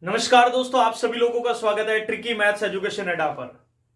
नमस्कार दोस्तों, आप सभी लोगों का स्वागत है ट्रिकी मैथ्स एजुकेशन अड्डा पर।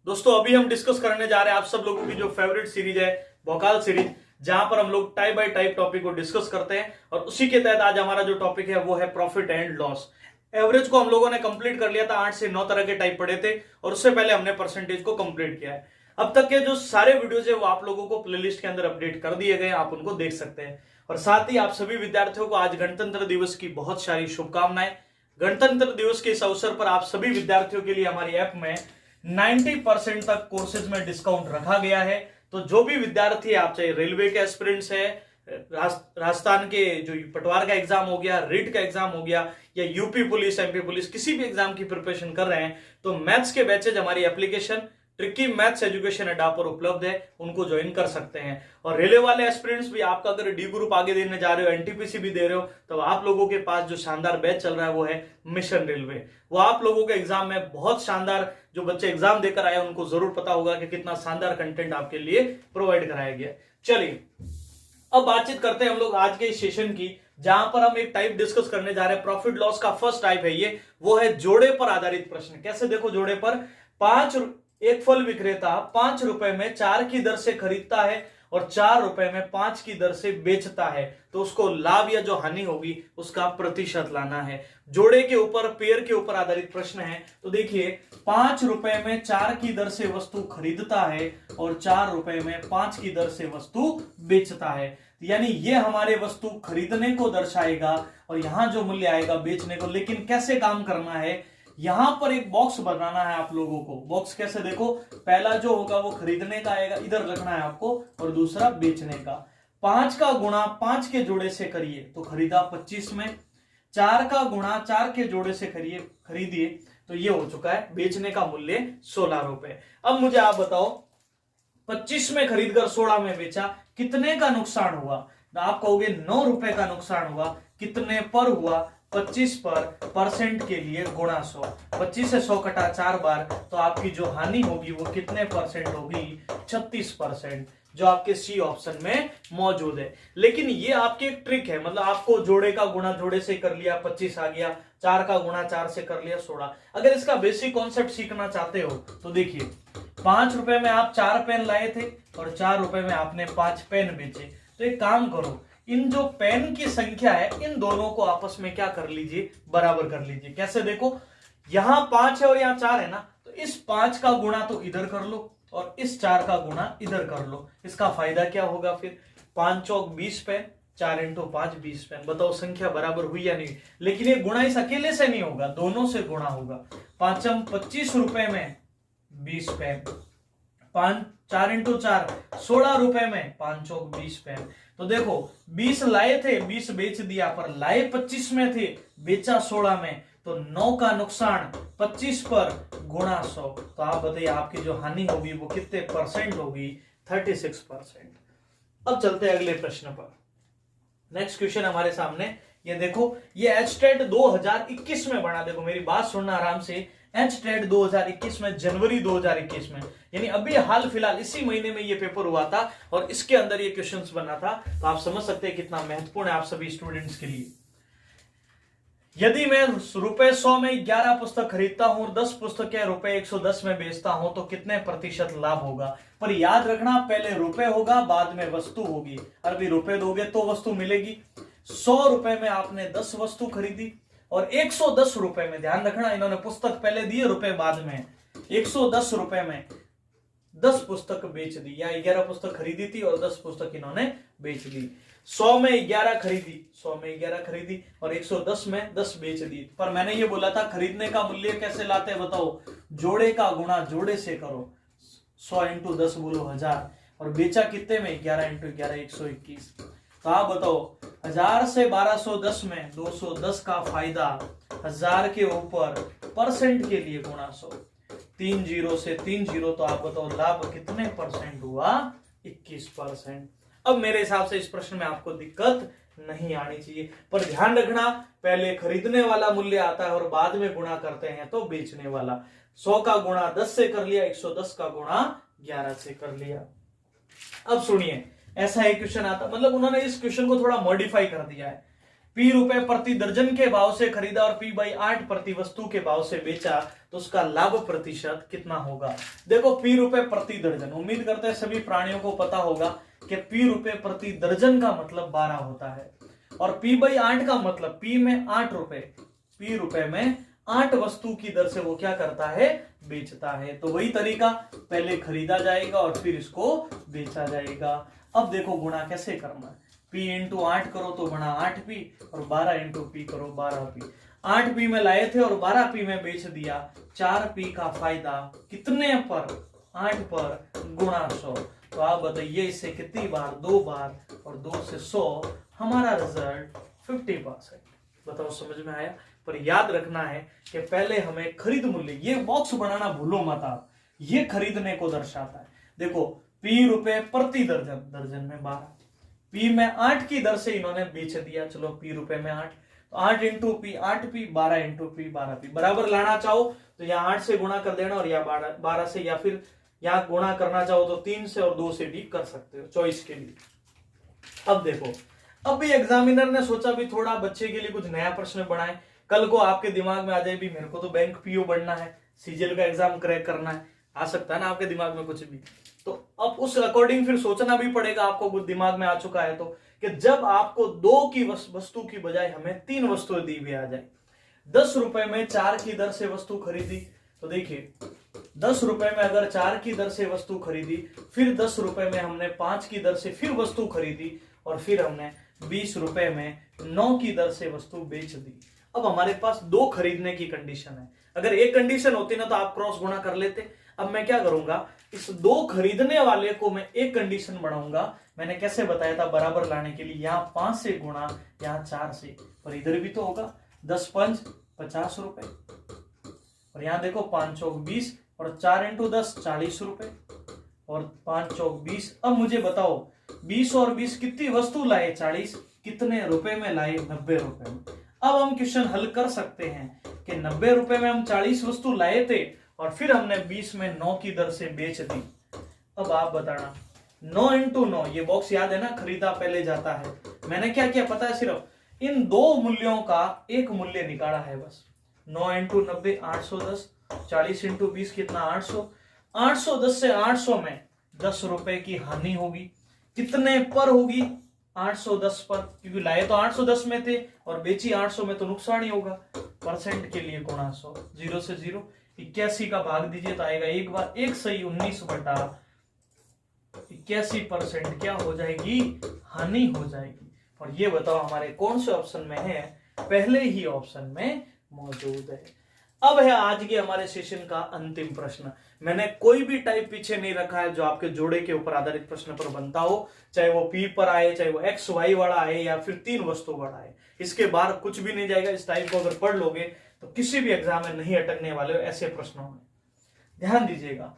दोस्तों अभी हम डिस्कस करने जा रहे हैं आप सब लोगों की जो फेवरेट सीरीज है भोकाल सीरीज, जहां पर हम लोग टाइप बाय टाइप टॉपिक को डिस्कस करते हैं। और उसी के तहत आज हमारा जो टॉपिक है वो है प्रॉफिट एंड लॉस। एवरेज को हम लोगों ने कंप्लीट कर लिया था, 8 से 9 तरह के टाइप पढ़े थे और उससे पहले हमने परसेंटेज को कंप्लीट किया है। अब तक के जो सारे वीडियोज है वो आप लोगों को प्लेलिस्ट के अंदर अपडेट कर दिए गए, आप उनको देख सकते हैं। और साथ ही आप सभी विद्यार्थियों को आज गणतंत्र दिवस की बहुत सारी शुभकामनाएं। गणतंत्र दिवस के इस अवसर पर आप सभी विद्यार्थियों के लिए हमारी ऐप में 90% तक कोर्सेज में डिस्काउंट रखा गया है। तो जो भी विद्यार्थी है, आप चाहे रेलवे के एस्पिरेंट्स है, राजस्थान के जो पटवार का एग्जाम हो गया, रीट का एग्जाम हो गया, या यूपी पुलिस, एमपी पुलिस, किसी भी एग्जाम की प्रिपरेशन कर रहे हैं, तो मैथ्स के बैचेज हमारी एप्लीकेशन ट्रिकी मैथ्स एजुकेशन अड्डा पर उपलब्ध है, उनको ज्वाइन कर सकते हैं। और रेलवे वाले एस्पिरेंट्स भी, आपका अगर डी ग्रुप आगे देने जा रहे हो, एनटीपीसी भी दे रहे हो, तो आप लोगों के पास जो शानदार बैच चल रहा है वो है मिशन रेलवे। वो आप लोगों के एग्जाम में बहुत शानदार, जो बच्चे एग्जाम देकर आए उनको जरूर पता होगा कि कितना शानदार कंटेंट आपके लिए प्रोवाइड कराया गया। चलिए अब बातचीत करते हैं हम लोग आज के इस सेशन की, जहां पर हम एक टाइप डिस्कस करने जा रहे हैं। प्रॉफिट लॉस का फर्स्ट टाइप है ये, वो है जोड़े पर आधारित प्रश्न। कैसे देखो, जोड़े पर एक फल विक्रेता 5 रुपए में 4 की दर से खरीदता है और 4 रुपए में 5 की दर से बेचता है, तो उसको लाभ या जो हानि होगी उसका प्रतिशत लाना है। जोड़े के ऊपर, पेयर के ऊपर आधारित प्रश्न है। तो देखिए, 5 रुपए में 4 की दर से वस्तु खरीदता है और 4 रुपए में 5 की दर से वस्तु बेचता है, यानी ये हमारे वस्तु खरीदने को दर्शाएगा और यहां जो मूल्य आएगा बेचने को। लेकिन कैसे काम करना है, यहां पर एक बॉक्स बनाना है आप लोगों को। बॉक्स कैसे देखो, पहला जो होगा वो खरीदने का आएगा, इधर रखना है आपको, और दूसरा बेचने का। 5 का गुणा 5 के जोड़े से करिए तो खरीदा 25 में, 4 का गुणा 4 के जोड़े से खरीदिए तो ये हो चुका है बेचने का मूल्य 16 रुपए। अब मुझे आप बताओ, 25 में खरीदकर 16 में बेचा, कितने का नुकसान हुआ? तो आप कहोगे 9 रुपए का नुकसान हुआ। कितने पर हुआ? 25 पर, परसेंट के लिए गुणा 100। 25 से 100 कटा 4 बार, तो आपकी जो हानि होगी वो कितने परसेंट होगी? 36%, जो आपके सी ऑप्शन में मौजूद है। लेकिन ये आपकी एक ट्रिक है, मतलब आपको जोड़े का गुणा जोड़े से कर लिया 25 आ गया, 4 का गुणा 4 से कर लिया 16। अगर इसका बेसिक कॉन्सेप्ट सीखना चाहते हो तो देखिए, 5 रुपए में आप 4 पेन लाए थे और 4 रुपए में आपने 5 पेन बेचे। तो एक काम करो, इन जो पेन की संख्या है इन दोनों को आपस में क्या कर लीजिए, बराबर कर लीजिए। कैसे देखो, यहां 5 है और यहां 4 है ना, तो इस 5 का गुणा तो इधर कर लो और इस 4 का गुणा इधर कर लो। इसका फायदा क्या होगा फिर? 5 चौक 20 पेन, 4 इंटू 5 20 पेन। बताओ संख्या बराबर हुई या नहीं? लेकिन ये गुणा इस अकेले से नहीं होगा, दोनों से गुणा होगा। 5 25 रुपए में 20 पेन, 4 इंटू 4 16 रुपए में 5 चौक 20 पेन। तो देखो, 20 लाए थे, 20 बेच दिया, पर लाए 25 में थे, बेचा 16 में, तो 9 का नुकसान 25 पर गुणा 100। तो आप बताइए आपकी जो हानि होगी वो कितने परसेंट होगी? 36%। अब चलते हैं अगले प्रश्न पर। नेक्स्ट क्वेश्चन हमारे सामने, ये देखो, ये एचटेट 2021 में बना। देखो मेरी बात सुनना आराम से, एचटेट 2021 में, जनवरी 2021 में, यानी अभी हाल फिलहाल इसी महीने में ये पेपर हुआ था और इसके अंदर ये क्वेश्चंस बना था। तो आप समझ सकते हैं कितना महत्वपूर्ण है आप सभी स्टूडेंट्स के लिए। यदि मैं रुपए 100 में 11 पुस्तक खरीदता हूं और 10 पुस्तकें रुपए 110 में बेचता हूं, तो कितने प्रतिशत लाभ होगा? पर याद रखना, पहले रुपए होगा, बाद में वस्तु होगी। अभी रुपए दोगे तो वस्तु मिलेगी। 100 रुपए में आपने 10 वस्तु खरीदी और 110 रुपए में, ध्यान रखना इन्होंने पुस्तक पहले दिए, रुपए बाद में, 110 रुपए में 10 पुस्तक बेच दी, या 11 पुस्तक खरीदी थी और 10 पुस्तक इन्होंने बेच दी। 100 में 11 खरीदी, 100 में 11 खरीदी और 110 में 10 बेच दी। पर मैंने ये बोला था खरीदने का मूल्य कैसे लाते हैं, बताओ? जोड़े का गुणा जोड़े से करो, 100 इंटू 10 बोलो 1000, और बेचा कितने में? 11 इंटू 11 121। तो आप बताओ, 1000 से 1210 में 210 का फायदा, 1000 के ऊपर परसेंट के लिए गुणा 100, 3 जीरो से 3 जीरो, तो आप बताओ लाभ कितने परसेंट हुआ? 21%। अब मेरे हिसाब से इस प्रश्न में आपको दिक्कत नहीं आनी चाहिए, पर ध्यान रखना, पहले खरीदने वाला मूल्य आता है और बाद में गुणा करते हैं तो बेचने वाला। 100 का गुणा 10 से कर लिया, 110 का गुणा 11 से कर लिया। अब सुनिए, ऐसा एक क्वेश्चन आता, मतलब उन्होंने इस क्वेश्चन को थोड़ा मॉडिफाई कर दिया है। P रुपए प्रति दर्जन के भाव से खरीदा और P/8 प्रति वस्तु के भाव से बेचा तो उसका लाभ प्रतिशत कितना होगा। देखो P रुपए प्रति दर्जन, उम्मीद करते हैं सभी प्राणियों को पता होगा कि P रुपए प्रति दर्जन का मतलब 12 होता है और P/8 का मतलब P में 8 रुपए, P रुपए में 8 वस्तु की दर से वो क्या करता है, बेचता है। तो वही तरीका, पहले खरीदा जाएगा और फिर इसको बेचा जाएगा। अब देखो गुणा कैसे करना है, P इंटू 8 करो तो बना 8P और 12 इंटू P करो 12P। 8P में लाए थे और 12P में बेच दिया, 4P का फायदा कितने पर, 8 पर गुणा 100। तो आप बताइए इससे कितनी बार, 2 बार, और 2 से 100, हमारा रिजल्ट 50%। बताओ समझ में आया। पर याद रखना है कि पहले हमें खरीद मूल्य, ये बॉक्स बनाना भूलो मत आप, ये खरीदने को दर्शाता है। देखो P रुपए प्रति दर्जन, दर्जन में 12, P में 8 की दर से इन्होंने बेच दिया, चलो P रुपए में 8, तो 8 into P 8P, 12 into P 12P। बराबर लाना चाहो तो यहाँ 8 से गुणा कर देना और या 12 से, या फिर यहाँ गुणा करना चाहो तो 3 से और 2 से भी कर सकते हो, चॉइस के लिए। अब देखो, अब भी एग्जामिनर ने सोचा भी थोड़ा बच्चे के लिए कुछ नया प्रश्न बनाए, कल को आपके दिमाग में आ जाए भी मेरे को तो बैंक पीओ बनना है, सीजीएल का एग्जाम क्रैक करना है, आ सकता है ना आपके दिमाग में कुछ भी। तो अब उस अकॉर्डिंग फिर सोचना भी पड़ेगा आपको, कुछ दिमाग में आ चुका है तो, कि जब आपको 2 की वस्तु की बजाय हमें 3 वस्तुएं दी हुई आ जाए, 10 रुपए में 4 की दर से वस्तु खरीदी, तो देखिए 10 रुपए में अगर 4 की दर से वस्तु खरीदी, फिर 10 रुपए में हमने 5 की दर से फिर वस्तु खरीदी, और फिर हमने 20 रुपए में 9 की दर से वस्तु बेच दी। अब हमारे पास 2 खरीदने की कंडीशन है, अगर एक कंडीशन होती ना तो आप क्रॉस गुणा कर लेते। अब मैं क्या करूंगा, इस 2 खरीदने वाले को मैं एक कंडीशन बनाऊंगा, मैंने कैसे बताया था बराबर लाने के लिए, यहाँ 5 से गुणा, यहाँ 4 से, और इधर भी तो होगा 10 पंच 50 रुपए, और यहाँ देखो 5 चौक 20 और 4 इंटू 10 40 रुपए और 5 चौक 20। अब मुझे बताओ 20 और 20 कितनी वस्तु लाए, 40, कितने रुपए में लाए, 90 रुपए में। अब हम क्वेश्चन हल कर सकते हैं कि 90 रुपए में हम 40 वस्तु लाए थे और फिर हमने 20 में 9 की दर से बेच दी। अब आप बताना 9 इंटू 9, ये बॉक्स याद है ना, खरीदा पहले जाता है। मैंने क्या किया पता है, सिर्फ इन 2 मूल्यों का एक मूल्य निकाला है बस। 9 इंटू 90 810, 40 इंटू 20 कितना 800, 810 से 800 में 10 रुपए की हानि होगी, कितने पर होगी, 810 पर, क्योंकि लाए तो 810 में थे और बेची 800 में, तो नुकसान ही होगा। परसेंट के लिए गुणा 100, 0 से 0, 81 का भाग दीजिए तो आएगा एक बार, 1 सही 19 बटा 81% क्या हो जाएगी, हानि हो जाएगी। और ये बताओ हमारे कौन से ऑप्शन में है, पहले ही ऑप्शन में मौजूद है। अब है आज के हमारे सेशन का अंतिम प्रश्न। मैंने कोई भी टाइप पीछे नहीं रखा है जो आपके जोड़े के ऊपर आधारित प्रश्न पर बनता हो, चाहे वो पी पर आए, चाहे वो एक्स वाई वाला आए, या फिर 3 वस्तु वाला आए, इसके बाहर कुछ भी नहीं जाएगा। इस टाइप को अगर पढ़ लोगे तो किसी भी एग्जाम में नहीं अटकने वाले हो ऐसे प्रश्नों में। ध्यान दीजिएगा,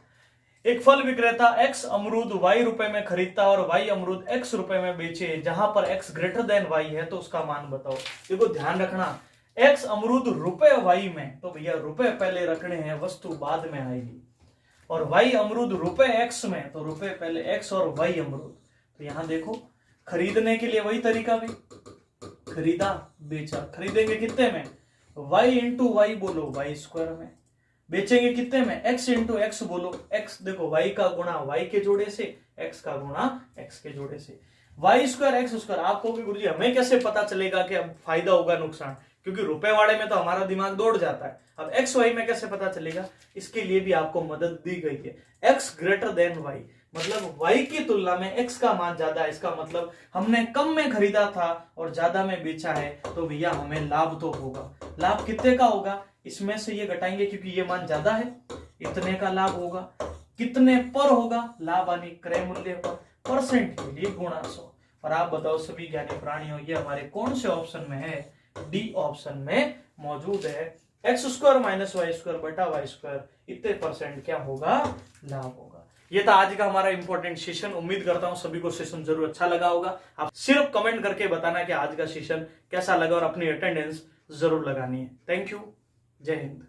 एक फल विक्रेता एक्स अमरूद वाई रुपए में खरीदता और वाई अमरूद एक्स रुपए में बेचे, जहां पर एक्स ग्रेटर देन वाई है तो उसका मान बताओ। देखो ध्यान रखना, एक्स अमरूद रुपए वाई में, तो भैया रुपए पहले रखने हैं, वस्तु बाद में आएगी। और वाई अमरूद रुपए एक्स में, तो रुपए पहले एक्स और वाई अमरूद। तो यहां देखो खरीदने के लिए वही तरीका भी, खरीदा बेचा। खरीदेंगे कितने में, वाई इंटू वाई बोलो वाई स्क्वायर में। बेचेंगे कितने में, एक्स इंटू एक्स बोलो एक्स, देखो वाई का गुणा वाई के जोड़े से, एक्स का गुणा एक्स के जोड़े से, वाई स्क्वायर एक्स स्क्वायर। आपको भी गुरुजी हमें कैसे पता चलेगा कि अब फायदा होगा नुकसान, क्योंकि रुपए वाले में तो हमारा दिमाग दौड़ जाता है। अब एक्स वाई में कैसे पता चलेगा, इसके लिए भी आपको मदद दी गई है। एक्स ग्रेटर देन वाई, मतलब वाई की तुलना में एक्स का मान ज्यादा है, इसका मतलब हमने कम में खरीदा था और ज्यादा में बेचा है, तो भैया हमें लाभ तो होगा। लाभ कितने का होगा, इसमें से ये घटाएंगे क्योंकि ये मान ज्यादा है, इतने का लाभ होगा। कितने पर होगा, लाभ यानी क्रय मूल्य पर, परसेंट के लिए गुणा 100। और आप बताओ सभी ज्ञानी प्राणियों, ये हमारे कौन से ऑप्शन में है, डी ऑप्शन में मौजूद है। X square minus y square बटा वाई स्क्वायर, इतने परसेंट क्या होगा, लाभ होगा। ये था आज का हमारा इंपॉर्टेंट सेशन। उम्मीद करता हूं सभी को सेशन जरूर अच्छा लगा होगा। आप सिर्फ कमेंट करके बताना कि आज का सेशन कैसा लगा और अपनी अटेंडेंस जरूर लगानी है। थैंक यू, जय हिंद।